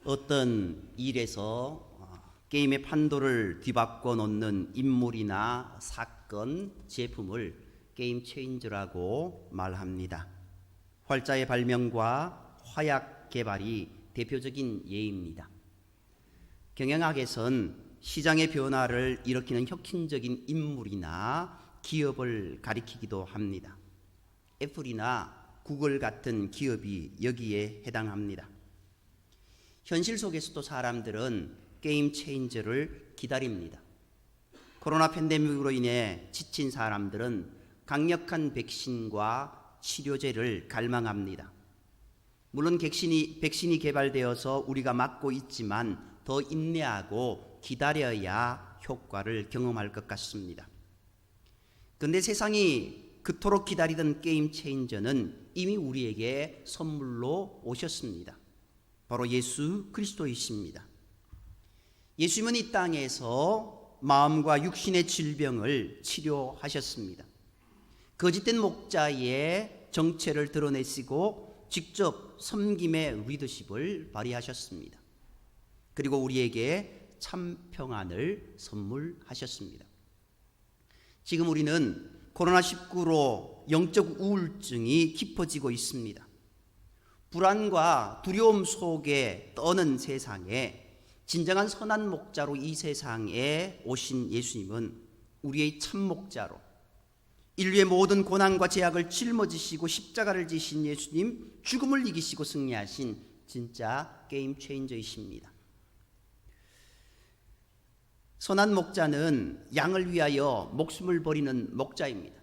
어떤 일에서 게임의 판도를 뒤바꿔 놓는 인물이나 사건, 제품을 게임 체인저라고 말합니다. 활자의 발명과 화약 개발이 대표적인 예입니다. 경영학에선 시장의 변화를 일으키는 혁신적인 인물이나 기업을 가리키기도 합니다. 애플이나 구글 같은 기업이 여기에 해당합니다. 현실 속에서도 사람들은 게임 체인저를 기다립니다. 코로나 팬데믹으로 인해 지친 사람들은 강력한 백신과 치료제를 갈망합니다. 물론 백신이 개발되어서 우리가 맞고 있지만 더 인내하고 기다려야 효과를 경험할 것 같습니다. 그런데 세상이 그토록 기다리던 게임 체인저는 이미 우리에게 선물로 오셨습니다. 바로 예수 그리스도이십니다. 예수님은 이 땅에서 마음과 육신의 질병을 치료하셨습니다. 거짓된 목자의 정체를 드러내시고 직접 섬김의 리더십을 발휘하셨습니다. 그리고 우리에게 참 평안을 선물하셨습니다. 지금 우리는 코로나19로 영적 우울증이 깊어지고 있습니다. 불안과 두려움 속에 떠는 세상에 진정한 선한 목자로 이 세상에 오신 예수님은 우리의 참 목자로 인류의 모든 고난과 제약을 짊어지시고 십자가를 지신 예수님, 죽음을 이기시고 승리하신 진짜 게임 체인저이십니다. 선한 목자는 양을 위하여 목숨을 버리는 목자입니다.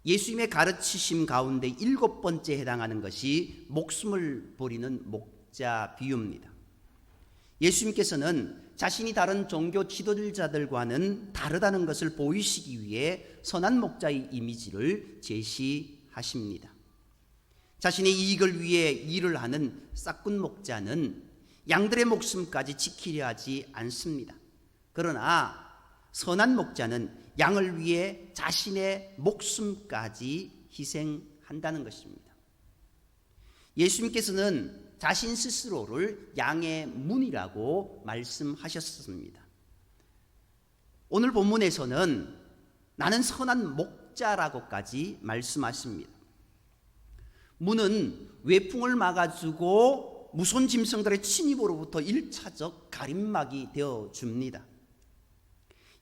예수님의 가르치심 가운데 7번째 해당하는 것이 목숨을 버리는 목자 비유입니다. 예수님께서는 자신이 다른 종교 지도자들과는 다르다는 것을 보이시기 위해 선한 목자의 이미지를 제시하십니다. 자신의 이익을 위해 일을 하는 싹군 목자는 양들의 목숨까지 지키려 하지 않습니다. 그러나 선한 목자는 양을 위해 자신의 목숨까지 희생한다는 것입니다. 예수님께서는 자신 스스로를 양의 문이라고 말씀하셨습니다. 오늘 본문에서는 나는 선한 목자라고까지 말씀하십니다. 문은 외풍을 막아주고 무서운 짐승들의 침입으로부터 1차적 가림막이 되어줍니다.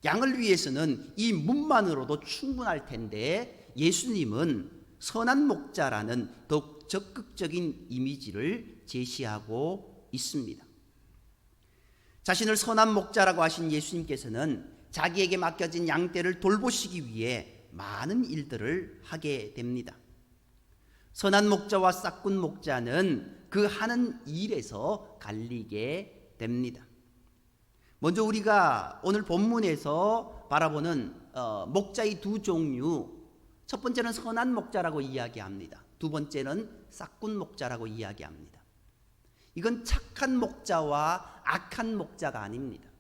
양을 위해서는 이 문만으로도 충분할 텐데 예수님은 선한 목자라는 더욱 적극적인 이미지를 제시하고 있습니다. 자신을 선한 목자라고 하신 예수님께서는 자기에게 맡겨진 양떼를 돌보시기 위해 많은 일들을 하게 됩니다. 선한 목자와 싹군 목자는 그 하는 일에서 갈리게 됩니다. 먼저 우리가 오늘 본문에서 바라보는 목자의 두 종류, 첫 번째는 선한 목자라고 이야기합니다. 두 번째는 싹군 목자라고 이야기합니다. 이건 착한 목자와 악한 목자가 아닙니다.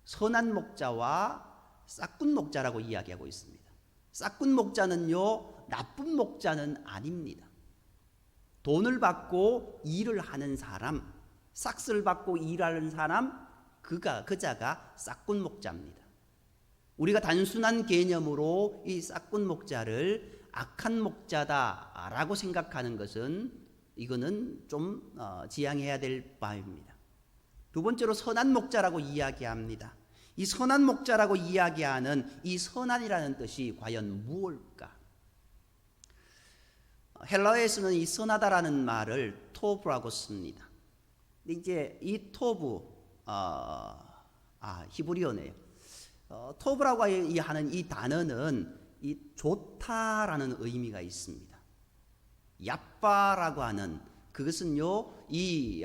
선한 목자와 싹군 목자라고 이야기하고 있습니다. 싹군 목자는요, 나쁜 목자는 아닙니다. 돈을 받고 일을 하는 사람, 싹스를 받고 일하는 사람, 그자가 싹군 목자입니다. 우리가 단순한 개념으로 이 싹군 목자를 악한 목자다라고 생각하는 것은 이거는 좀 지양해야 될 바입니다. 두 번째로 선한 목자라고 이야기합니다. 이 선한 목자라고 이야기하는 이 선한이라는 뜻이 과연 무엇일까? 헬라어에서는 이 선하다라는 말을 토브라고 씁니다. 근데 이제 이 토브, 히브리어네요. 토브라고 하는 이 단어는 이 좋다라는 의미가 있습니다. 야빠라고 하는 그것은요, 이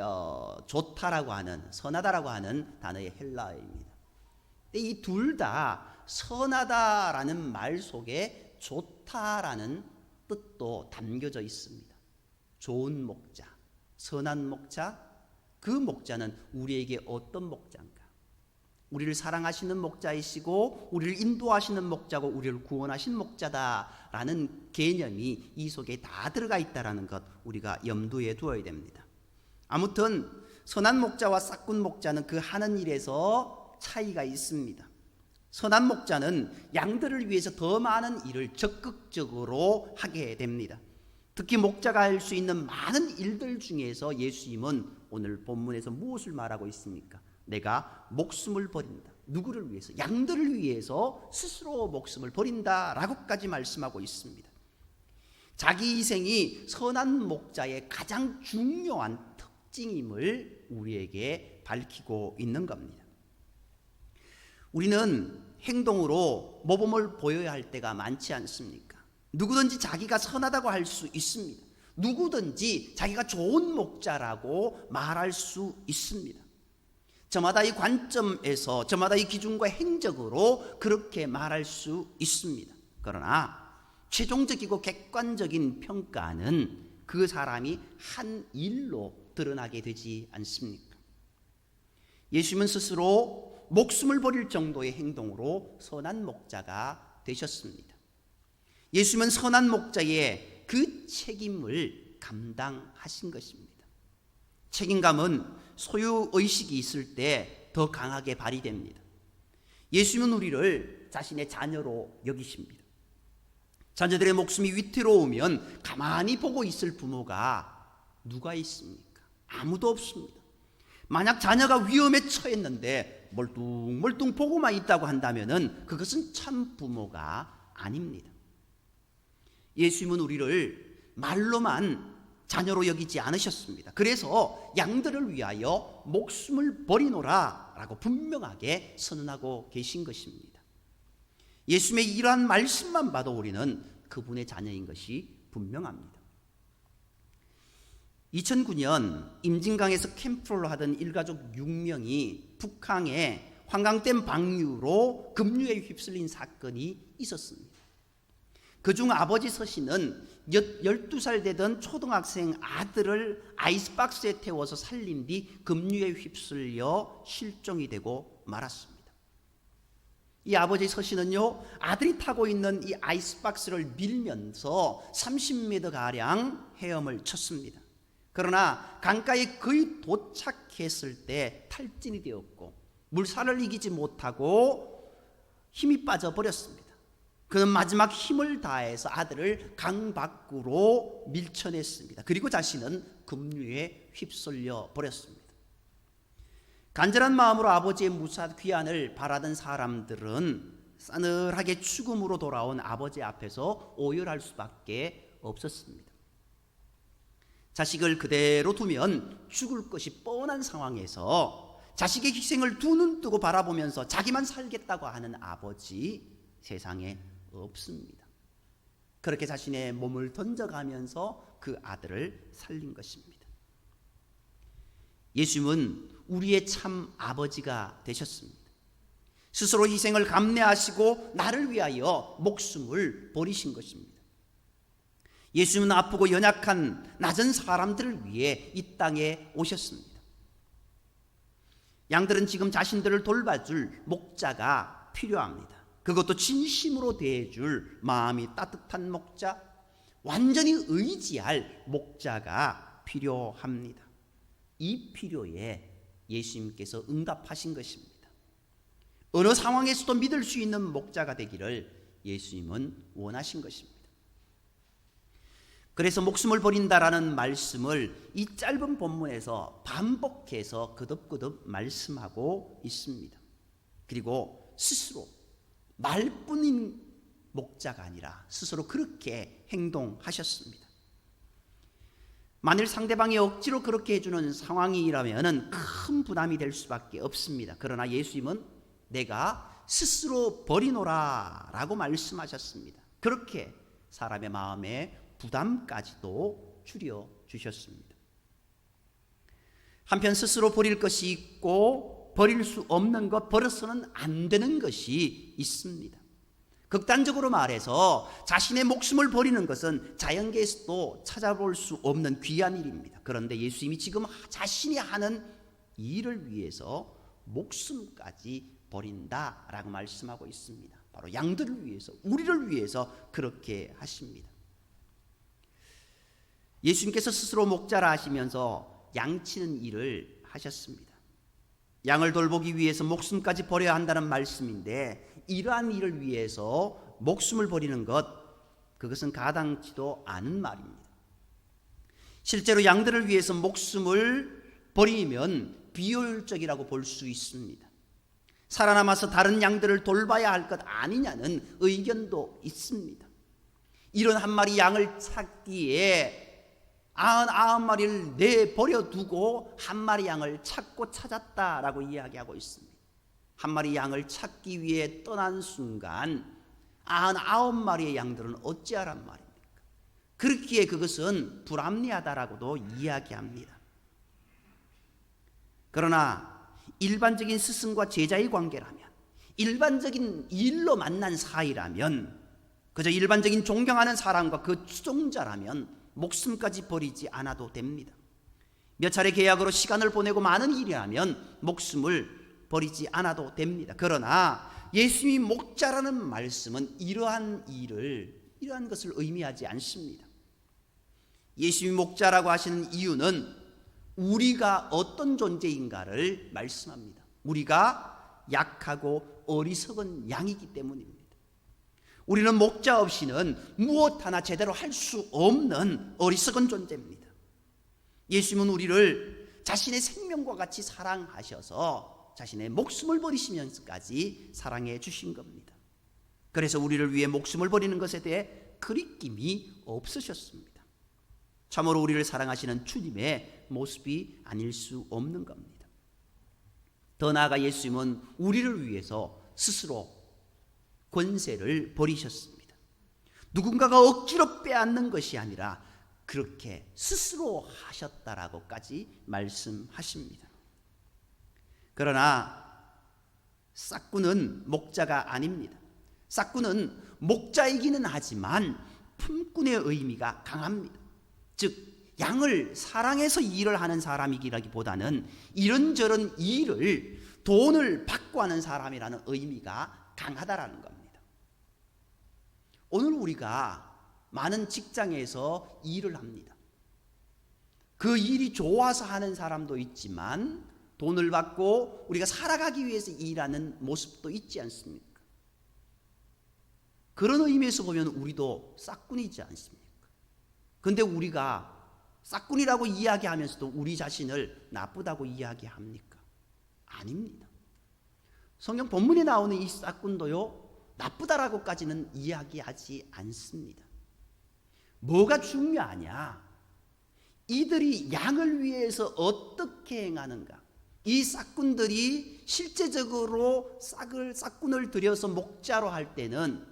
좋다라고 하는, 선하다라고 하는 단어의 헬라어입니다. 이 둘 다 선하다라는 말 속에 좋다라는 뜻도 담겨져 있습니다. 좋은 목자, 선한 목자, 그 목자는 우리에게 어떤 목자인가? 우리를 사랑하시는 목자이시고 우리를 인도하시는 목자고 우리를 구원하신 목자다라는 개념이 이 속에 다 들어가 있다는 것 우리가 염두에 두어야 됩니다. 아무튼 선한 목자와 싹군 목자는 그 하는 일에서 차이가 있습니다. 선한 목자는 양들을 위해서 더 많은 일을 적극적으로 하게 됩니다. 특히 목자가 할 수 있는 많은 일들 중에서 예수님은 오늘 본문에서 무엇을 말하고 있습니까? 내가 목숨을 버린다. 누구를 위해서? 양들을 위해서 스스로 목숨을 버린다라고까지 말씀하고 있습니다. 자기 희생이 선한 목자의 가장 중요한 특징임을 우리에게 밝히고 있는 겁니다. 우리는 행동으로 모범을 보여야 할 때가 많지 않습니까? 누구든지 자기가 선하다고 할 수 있습니다. 누구든지 자기가 좋은 목자라고 말할 수 있습니다. 저마다 이 관점에서, 저마다 이 기준과 행적으로 그렇게 말할 수 있습니다. 그러나 최종적이고 객관적인 평가는 그 사람이 한 일로 드러나게 되지 않습니까? 예수님은 스스로 목숨을 버릴 정도의 행동으로 선한 목자가 되셨습니다. 예수님은 선한 목자의 그 책임을 감당하신 것입니다. 책임감은 소유의식이 있을 때 더 강하게 발휘됩니다. 예수님은 우리를 자신의 자녀로 여기십니다. 자녀들의 목숨이 위태로우면 가만히 보고 있을 부모가 누가 있습니까? 아무도 없습니다. 만약 자녀가 위험에 처했는데 멀뚱멀뚱 보고만 있다고 한다면 그것은 참 부모가 아닙니다. 예수님은 우리를 말로만 자녀로 여기지 않으셨습니다. 그래서 양들을 위하여 목숨을 버리노라 라고 분명하게 선언하고 계신 것입니다. 예수님의 이러한 말씀만 봐도 우리는 그분의 자녀인 것이 분명합니다. 2009년 임진강에서 캠프를 하던 일가족 6명이 북항에 환강댐 방류로 급류에 휩쓸린 사건이 있었습니다. 그중 아버지 서씨는 12살 되던 초등학생 아들을 아이스박스에 태워서 살린 뒤 급류에 휩쓸려 실종이 되고 말았습니다. 이 아버지 서씨는요, 아들이 타고 있는 이 아이스박스를 밀면서 30m가량 헤엄을 쳤습니다. 그러나 강가에 거의 도착했을 때 탈진이 되었고 물살을 이기지 못하고 힘이 빠져버렸습니다. 그는 마지막 힘을 다해서 아들을 강 밖으로 밀쳐냈습니다. 그리고 자신은 급류에 휩쓸려 버렸습니다. 간절한 마음으로 아버지의 무사 귀환을 바라던 사람들은 싸늘하게 죽음으로 돌아온 아버지 앞에서 오열할 수밖에 없었습니다. 자식을 그대로 두면 죽을 것이 뻔한 상황에서 자식의 희생을 두 눈 뜨고 바라보면서 자기만 살겠다고 하는 아버지 세상에 없습니다. 그렇게 자신의 몸을 던져가면서 그 아들을 살린 것입니다. 예수님은 우리의 참 아버지가 되셨습니다. 스스로 희생을 감내하시고 나를 위하여 목숨을 버리신 것입니다. 예수님은 아프고 연약한 낮은 사람들을 위해 이 땅에 오셨습니다. 양들은 지금 자신들을 돌봐줄 목자가 필요합니다. 그것도 진심으로 대해줄 마음이 따뜻한 목자, 완전히 의지할 목자가 필요합니다. 이 필요에 예수님께서 응답하신 것입니다. 어느 상황에서도 믿을 수 있는 목자가 되기를 예수님은 원하신 것입니다. 그래서 목숨을 버린다라는 말씀을 이 짧은 본문에서 반복해서 거듭거듭 말씀하고 있습니다. 그리고 스스로 말뿐인 목자가 아니라 스스로 그렇게 행동하셨습니다. 만일 상대방이 억지로 그렇게 해주는 상황이라면 큰 부담이 될 수밖에 없습니다. 그러나 예수님은 내가 스스로 버리노라 라고 말씀하셨습니다. 그렇게 사람의 마음에 부담까지도 줄여주셨습니다. 한편 스스로 버릴 것이 있고 버릴 수 없는 것, 버려서는 안 되는 것이 있습니다. 극단적으로 말해서 자신의 목숨을 버리는 것은 자연계에서도 찾아볼 수 없는 귀한 일입니다. 그런데 예수님이 지금 자신이 하는 일을 위해서 목숨까지 버린다라고 말씀하고 있습니다. 바로 양들을 위해서, 우리를 위해서 그렇게 하십니다. 예수님께서 스스로 목자라 하시면서 양치는 일을 하셨습니다. 양을 돌보기 위해서 목숨까지 버려야 한다는 말씀인데, 이러한 일을 위해서 목숨을 버리는 것, 그것은 가당치도 않은 말입니다. 실제로 양들을 위해서 목숨을 버리면 비효율적이라고 볼 수 있습니다. 살아남아서 다른 양들을 돌봐야 할 것 아니냐는 의견도 있습니다. 이런 한 마리 양을 찾기에 99마리를 내버려두고 한 마리 양을 찾고 찾았다라고 이야기하고 있습니다. 한 마리 양을 찾기 위해 떠난 순간 99마리의 양들은 어찌하란 말입니까? 그렇기에 그것은 불합리하다라고도 이야기합니다. 그러나 일반적인 스승과 제자의 관계라면, 일반적인 일로 만난 사이라면, 그저 일반적인 존경하는 사람과 그 추종자라면 목숨까지 버리지 않아도 됩니다. 몇 차례 계약으로 시간을 보내고 많은 일이라면 목숨을 버리지 않아도 됩니다. 그러나 예수님이 목자라는 말씀은 이러한 것을 의미하지 않습니다. 예수님이 목자라고 하시는 이유는 우리가 어떤 존재인가를 말씀합니다. 우리가 약하고 어리석은 양이기 때문입니다. 우리는 목자 없이는 무엇 하나 제대로 할 수 없는 어리석은 존재입니다. 예수님은 우리를 자신의 생명과 같이 사랑하셔서 자신의 목숨을 버리시면서까지 사랑해 주신 겁니다. 그래서 우리를 위해 목숨을 버리는 것에 대해 그리낌이 없으셨습니다. 참으로 우리를 사랑하시는 주님의 모습이 아닐 수 없는 겁니다. 더 나아가 예수님은 우리를 위해서 스스로 권세를 버리셨습니다. 누군가가 억지로 빼앗는 것이 아니라 그렇게 스스로 하셨다라고까지 말씀하십니다. 그러나 싹꾼은 목자가 아닙니다. 싹꾼은 목자이기는 하지만 품꾼의 의미가 강합니다. 즉 양을 사랑해서 일을 하는 사람이기라기보다는 이런저런 일을 돈을 받고 하는 사람이라는 의미가 강하다라는 겁니다. 오늘 우리가 많은 직장에서 일을 합니다. 그 일이 좋아서 하는 사람도 있지만 돈을 받고 우리가 살아가기 위해서 일하는 모습도 있지 않습니까? 그런 의미에서 보면 우리도 싹꾼이지 않습니까? 그런데 우리가 싹꾼이라고 이야기하면서도 우리 자신을 나쁘다고 이야기합니까? 아닙니다. 성경 본문에 나오는 이 싹꾼도요, 나쁘다라고까지는 이야기하지 않습니다. 뭐가 중요하냐? 이들이 양을 위해서 어떻게 행하는가? 이 싹꾼들이 실제적으로 싹꾼을 들여서 목자로 할 때는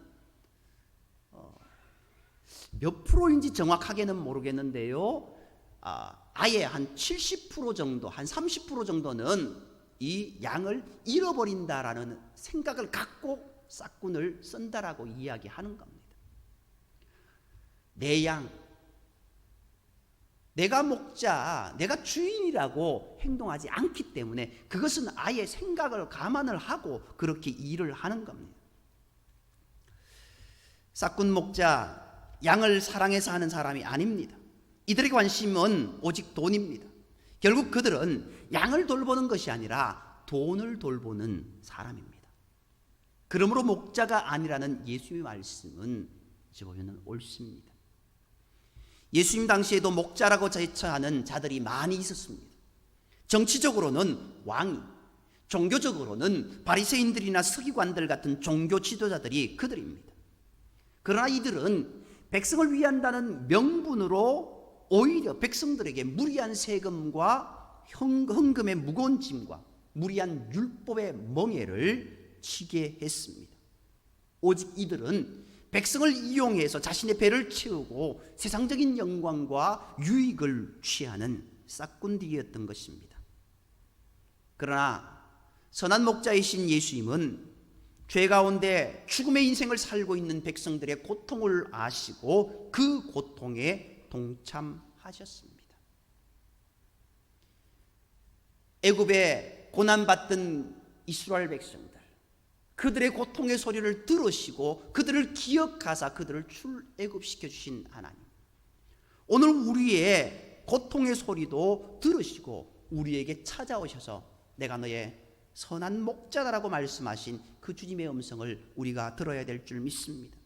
몇 프로인지 정확하게는 모르겠는데요, 아예 한 70% 정도, 한 30% 정도는 이 양을 잃어버린다라는 생각을 갖고 싹꾼을 쓴다라고 이야기하는 겁니다. 내 양, 내가 목자, 내가 주인이라고 행동하지 않기 때문에 그것은 아예 생각을 감안을 하고 그렇게 일을 하는 겁니다. 싹꾼 목자, 양을 사랑해서 하는 사람이 아닙니다. 이들의 관심은 오직 돈입니다. 결국 그들은 양을 돌보는 것이 아니라 돈을 돌보는 사람입니다. 그러므로 목자가 아니라는 예수님의 말씀은 이제 보면 옳습니다. 예수님 당시에도 목자라고 제쳐하는 자들이 많이 있었습니다. 정치적으로는 왕이, 종교적으로는 바리새인들이나 서기관들 같은 종교 지도자들이 그들입니다. 그러나 이들은 백성을 위한다는 명분으로 오히려 백성들에게 무리한 세금과 헌금의 무거운 짐과 무리한 율법의 멍에를 치게 했습니다. 오직 이들은 백성을 이용해서 자신의 배를 채우고 세상적인 영광과 유익을 취하는 싹꾼들이었던 것입니다. 그러나 선한 목자이신 예수님은 죄 가운데 죽음의 인생을 살고 있는 백성들의 고통을 아시고 그 고통에 동참하셨습니다. 애굽에 고난받던 이스라엘 백성들, 그들의 고통의 소리를 들으시고 그들을 기억하사 그들을 출애굽시켜 주신 하나님, 오늘 우리의 고통의 소리도 들으시고 우리에게 찾아오셔서 내가 너의 선한 목자다라고 말씀하신 그 주님의 음성을 우리가 들어야 될 줄 믿습니다.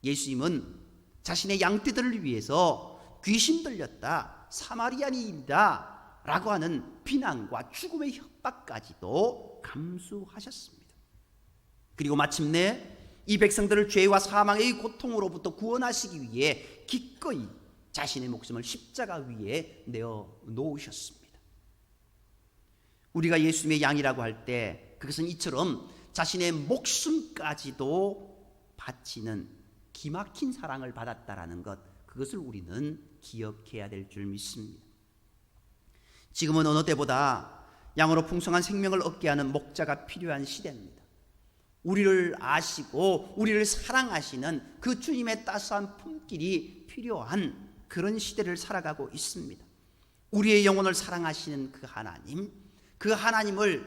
예수님은 자신의 양떼들을 위해서 귀신 들렸다, 사마리아인이다 라고 하는 비난과 죽음의 협박까지도 감수하셨습니다. 그리고 마침내 이 백성들을 죄와 사망의 고통으로부터 구원하시기 위해 기꺼이 자신의 목숨을 십자가 위에 내어 놓으셨습니다. 우리가 예수님의 양이라고 할 때 그것은 이처럼 자신의 목숨까지도 바치는 기막힌 사랑을 받았다라는 것, 그것을 우리는 기억해야 될 줄 믿습니다. 지금은 어느 때보다 양으로 풍성한 생명을 얻게 하는 목자가 필요한 시대입니다. 우리를 아시고 우리를 사랑하시는 그 주님의 따스한 품길이 필요한 그런 시대를 살아가고 있습니다. 우리의 영혼을 사랑하시는 그 하나님을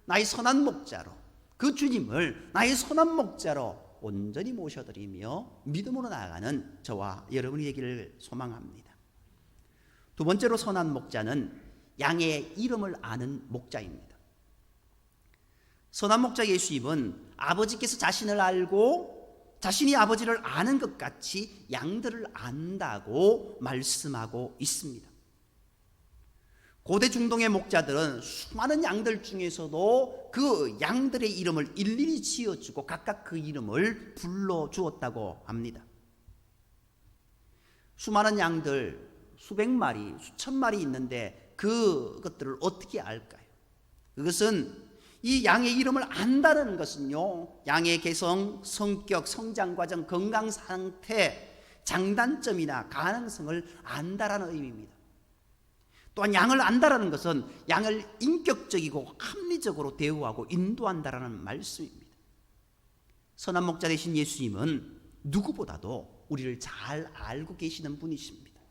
나의 선한 목자로, 그 주님을 나의 선한 목자로 온전히 모셔드리며 믿음으로 나아가는 저와 여러분이 되기를 소망합니다. 두 번째로 선한 목자는 양의 이름을 아는 목자입니다. 선한 목자 예수님은 아버지께서 자신을 알고 자신이 아버지를 아는 것 같이 양들을 안다고 말씀하고 있습니다. 고대 중동의 목자들은 수많은 양들 중에서도 그 양들의 이름을 일일이 지어주고 각각 그 이름을 불러주었다고 합니다. 수많은 양들, 수백 마리, 수천 마리 있는데 그것들을 어떻게 알까요? 그것은 이 양의 이름을 안다는 것은요, 양의 개성, 성격, 성장 과정, 건강 상태, 장단점이나 가능성을 안다라는 의미입니다. 또한 양을 안다라는 것은 양을 인격적이고 합리적으로 대우하고 인도한다라는 말씀입니다. 선한 목자 되신 예수님은 누구보다도 우리를 잘 알고 계시는 분이십니다.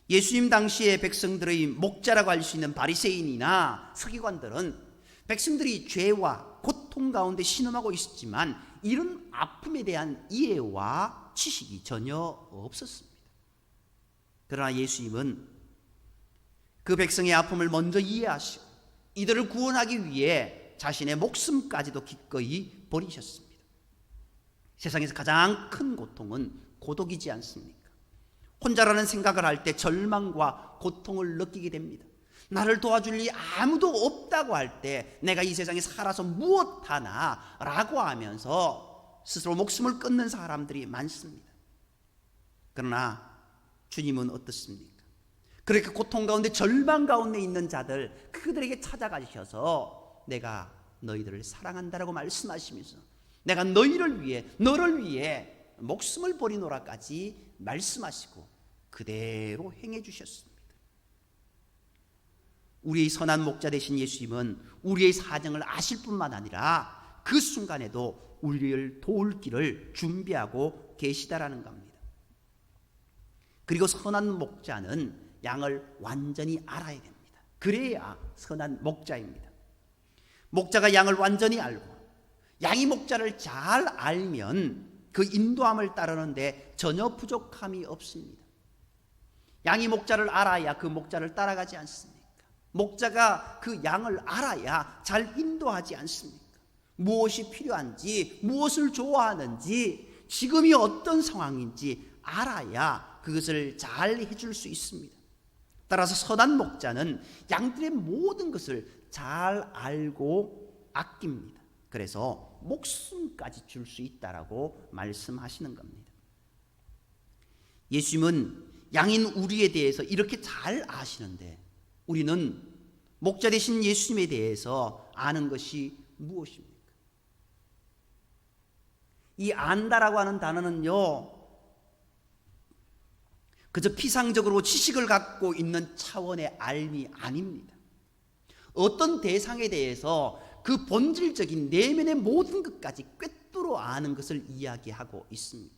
예수님 당시의 백성들의 목자라고 할 수 있는 바리새인이나 서기관들은 백성들이 죄와 고통 가운데 신음하고 있었지만 이런 아픔에 대한 이해와 지식이 전혀 없었습니다. 그러나 예수님은 그 백성의 아픔을 먼저 이해하시고 이들을 구원하기 위해 자신의 목숨까지도 기꺼이 버리셨습니다. 세상에서 가장 큰 고통은 고독이지 않습니까? 혼자라는 생각을 할 때 절망과 고통을 느끼게 됩니다. 나를 도와줄 이 아무도 없다고 할 때 내가 이 세상에 살아서 무엇하나 라고 하면서 스스로 목숨을 끊는 사람들이 많습니다. 그러나 주님은 어떻습니까? 그렇게 고통 가운데 절망 가운데 있는 자들, 그들에게 찾아가셔서 내가 너희들을 사랑한다라고 말씀하시면서 내가 너희를 위해, 너를 위해 목숨을 버리노라까지 말씀하시고 그대로 행해 주셨습니다. 우리의 선한 목자 되신 예수님은 우리의 사정을 아실 뿐만 아니라 그 순간에도 우리를 도울 길을 준비하고 계시다라는 겁니다. 그리고 선한 목자는 양을 완전히 알아야 됩니다. 그래야 선한 목자입니다. 목자가 양을 완전히 알고 양이 목자를 잘 알면 그 인도함을 따르는데 전혀 부족함이 없습니다. 양이 목자를 알아야 그 목자를 따라가지 않습니까? 목자가 그 양을 알아야 잘 인도하지 않습니까? 무엇이 필요한지, 무엇을 좋아하는지, 지금이 어떤 상황인지 알아야 그것을 잘 해줄 수 있습니다. 따라서 선한 목자는 양들의 모든 것을 잘 알고 아낍니다. 그래서 목숨까지 줄 수 있다라고 말씀하시는 겁니다. 예수님은 양인 우리에 대해서 이렇게 잘 아시는데 우리는 목자 되신 예수님에 대해서 아는 것이 무엇입니까? 이 안다라고 하는 단어는요, 그저 피상적으로 지식을 갖고 있는 차원의 알미 아닙니다. 어떤 대상에 대해서 그 본질적인 내면의 모든 것까지 꿰뚫어 아는 것을 이야기하고 있습니다.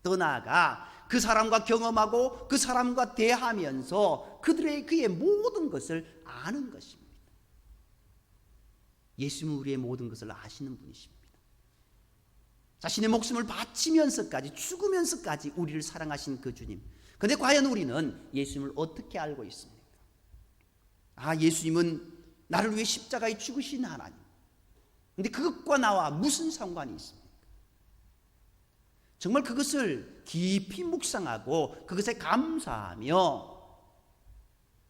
더 나아가 그 사람과 경험하고 그 사람과 대하면서 그의 모든 것을 아는 것입니다. 예수님은 우리의 모든 것을 아시는 분이십니다. 자신의 목숨을 바치면서까지, 죽으면서까지 우리를 사랑하신 그 주님. 그런데 과연 우리는 예수님을 어떻게 알고 있습니까? 예수님은 나를 위해 십자가에 죽으신 하나님. 근데 그것과 나와 무슨 상관이 있습니까? 정말 그것을 깊이 묵상하고 그것에 감사하며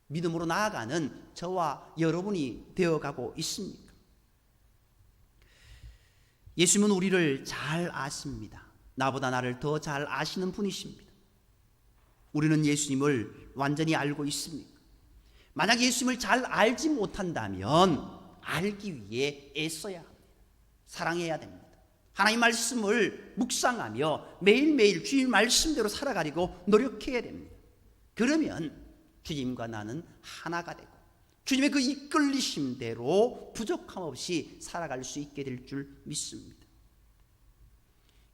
믿음으로 나아가는 저와 여러분이 되어가고 있습니까? 예수님은 우리를 잘 아십니다. 나보다 나를 더 잘 아시는 분이십니다. 우리는 예수님을 완전히 알고 있습니까? 만약 예수님을 잘 알지 못한다면 알기 위해 애써야 합니다. 사랑해야 됩니다. 하나님 말씀을 묵상하며 매일매일 주님 말씀대로 살아가려고 노력해야 됩니다. 그러면 주님과 나는 하나가 되고 주님의 그 이끌리심대로 부족함 없이 살아갈 수 있게 될 줄 믿습니다.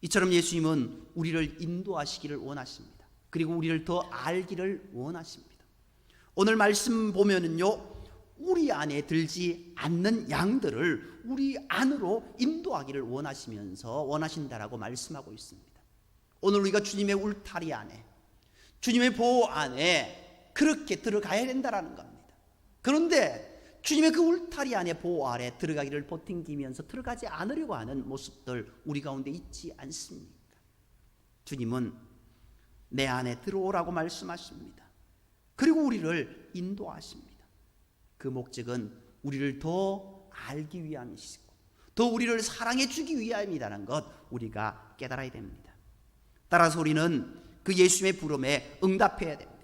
이처럼 예수님은 우리를 인도하시기를 원하십니다. 그리고 우리를 더 알기를 원하십니다. 오늘 말씀 보면은요, 우리 안에 들지 않는 양들을 우리 안으로 인도하기를 원하신다라고 말씀하고 있습니다. 오늘 우리가 주님의 울타리 안에, 주님의 보호 안에 그렇게 들어가야 된다라는 겁니다. 그런데 주님의 그 울타리 안에, 보호 아래 들어가기를 버팅기면서 들어가지 않으려고 하는 모습들 우리 가운데 있지 않습니까? 주님은 내 안에 들어오라고 말씀하십니다. 그리고 우리를 인도하십니다. 그 목적은 우리를 더 알기 위함이시고 더 우리를 사랑해 주기 위함이라는 것 우리가 깨달아야 됩니다. 따라서 우리는 그 예수님의 부름에 응답해야 됩니다.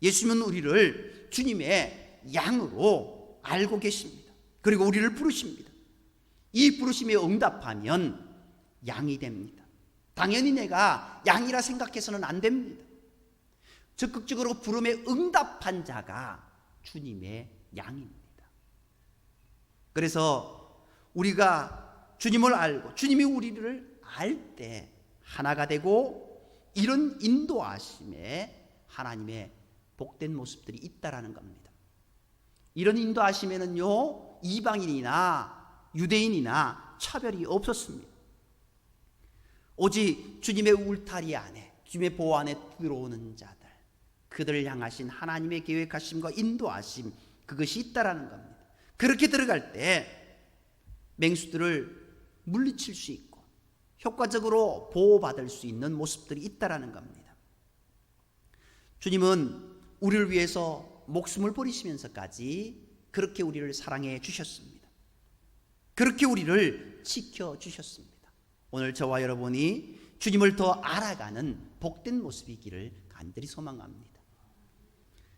예수님은 우리를 주님의 양으로 알고 계십니다. 그리고 우리를 부르십니다. 이 부르심에 응답하면 양이 됩니다. 당연히 내가 양이라 생각해서는 안 됩니다. 적극적으로 부름에 응답한 자가 주님의 양입니다. 그래서 우리가 주님을 알고 주님이 우리를 알 때 하나가 되고 이런 인도하심에 하나님의 복된 모습들이 있다라는 겁니다. 이런 인도하심에는요, 이방인이나 유대인이나 차별이 없었습니다. 오직 주님의 울타리 안에, 주님의 보호 안에 들어오는 자들, 그들을 향하신 하나님의 계획하심과 인도하심, 그것이 있다라는 겁니다. 그렇게 들어갈 때 맹수들을 물리칠 수 있고 효과적으로 보호받을 수 있는 모습들이 있다라는 겁니다. 주님은 우리를 위해서 목숨을 버리시면서까지 그렇게 우리를 사랑해 주셨습니다. 그렇게 우리를 지켜주셨습니다. 오늘 저와 여러분이 주님을 더 알아가는 복된 모습이기를 간절히 소망합니다.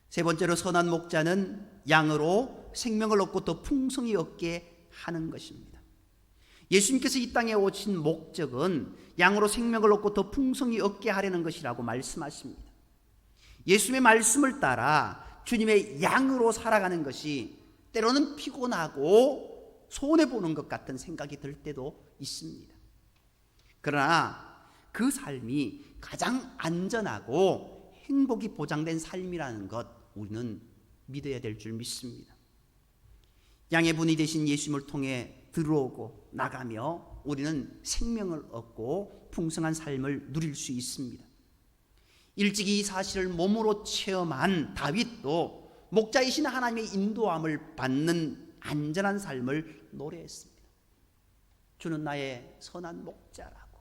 세 번째로, 선한 목자는 양으로 생명을 얻고 더 풍성히 얻게 하는 것입니다. 예수님께서 이 땅에 오신 목적은 양으로 생명을 얻고 더 풍성히 얻게 하려는 것이라고 말씀하십니다. 예수님의 말씀을 따라 주님의 양으로 살아가는 것이 때로는 피곤하고 손해보는 것 같은 생각이 들 때도 있습니다. 그러나 그 삶이 가장 안전하고 행복이 보장된 삶이라는 것 우리는 믿어야 될 줄 믿습니다. 양의 분이 되신 예수님을 통해 들어오고 나가며 우리는 생명을 얻고 풍성한 삶을 누릴 수 있습니다. 일찍이 이 사실을 몸으로 체험한 다윗도 목자이신 하나님의 인도함을 받는 안전한 삶을 노래했습니다. 주는 나의 선한 목자라고,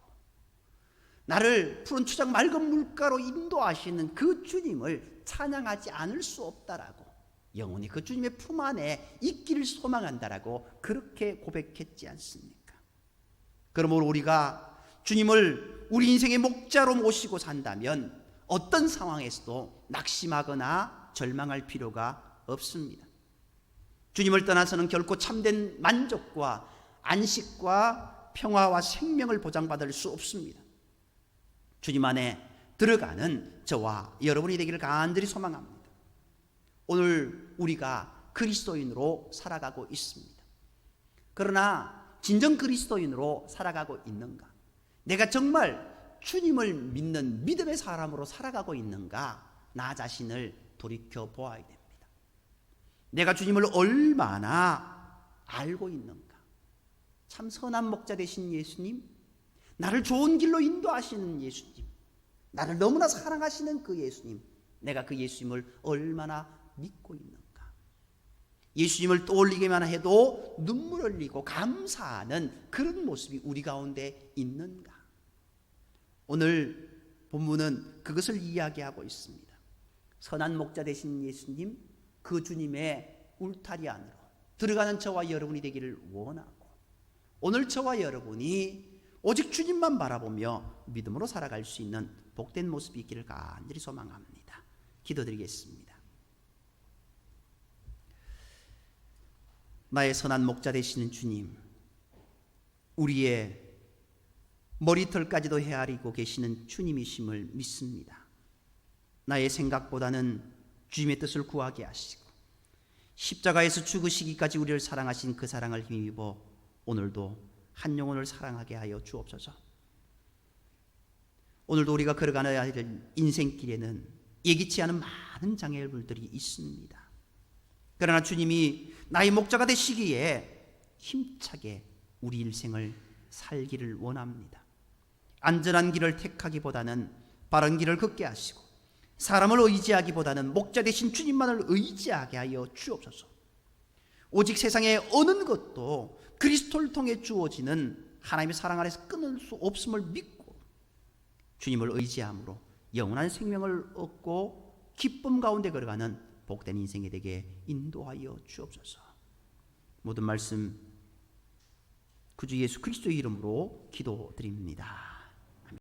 나를 푸른 초장 맑은 물가로 인도하시는 그 주님을 찬양하지 않을 수 없다라고, 영원히 그 주님의 품 안에 있기를 소망한다라고 그렇게 고백했지 않습니까? 그러므로 우리가 주님을 우리 인생의 목자로 모시고 산다면 어떤 상황에서도 낙심하거나 절망할 필요가 없습니다. 주님을 떠나서는 결코 참된 만족과 안식과 평화와 생명을 보장받을 수 없습니다. 주님 안에 들어가는 저와 여러분이 되기를 간절히 소망합니다. 오늘 우리가 그리스도인으로 살아가고 있습니다. 그러나 진정 그리스도인으로 살아가고 있는가? 내가 정말 주님을 믿는 믿음의 사람으로 살아가고 있는가? 나 자신을 돌이켜 보아야 됩니다. 내가 주님을 얼마나 알고 있는가? 참 선한 목자 되신 예수님, 나를 좋은 길로 인도하시는 예수님, 나를 너무나 사랑하시는 그 예수님, 내가 그 예수님을 얼마나 믿고 있는가? 예수님을 떠올리기만 해도 눈물 흘리고 감사하는 그런 모습이 우리 가운데 있는가? 오늘 본문은 그것을 이야기하고 있습니다. 선한 목자 되신 예수님, 그 주님의 울타리 안으로 들어가는 저와 여러분이 되기를 원하고, 오늘 저와 여러분이 오직 주님만 바라보며 믿음으로 살아갈 수 있는 복된 모습이 있기를 간절히 소망합니다. 기도드리겠습니다. 나의 선한 목자 되시는 주님, 우리의 머리털까지도 헤아리고 계시는 주님이심을 믿습니다. 나의 생각보다는 주님의 뜻을 구하게 하시고 십자가에서 죽으시기까지 우리를 사랑하신 그 사랑을 힘입어 오늘도 한 영혼을 사랑하게 하여 주옵소서. 오늘도 우리가 걸어가야 될 인생길에는 예기치 않은 많은 장애물들이 있습니다. 그러나 주님이 나의 목자가 되시기에 힘차게 우리 일생을 살기를 원합니다. 안전한 길을 택하기보다는 바른 길을 걷게 하시고 사람을 의지하기보다는 목자 되신 주님만을 의지하게 하여 주옵소서. 오직 세상의 어느 것도 그리스도를 통해 주어지는 하나님의 사랑 아래서 끊을 수 없음을 믿고 주님을 의지함으로 영원한 생명을 얻고 기쁨 가운데 걸어가는 복된 인생이 되게 인도하여 주옵소서. 모든 말씀 구주 예수 그리스도의 이름으로 기도드립니다.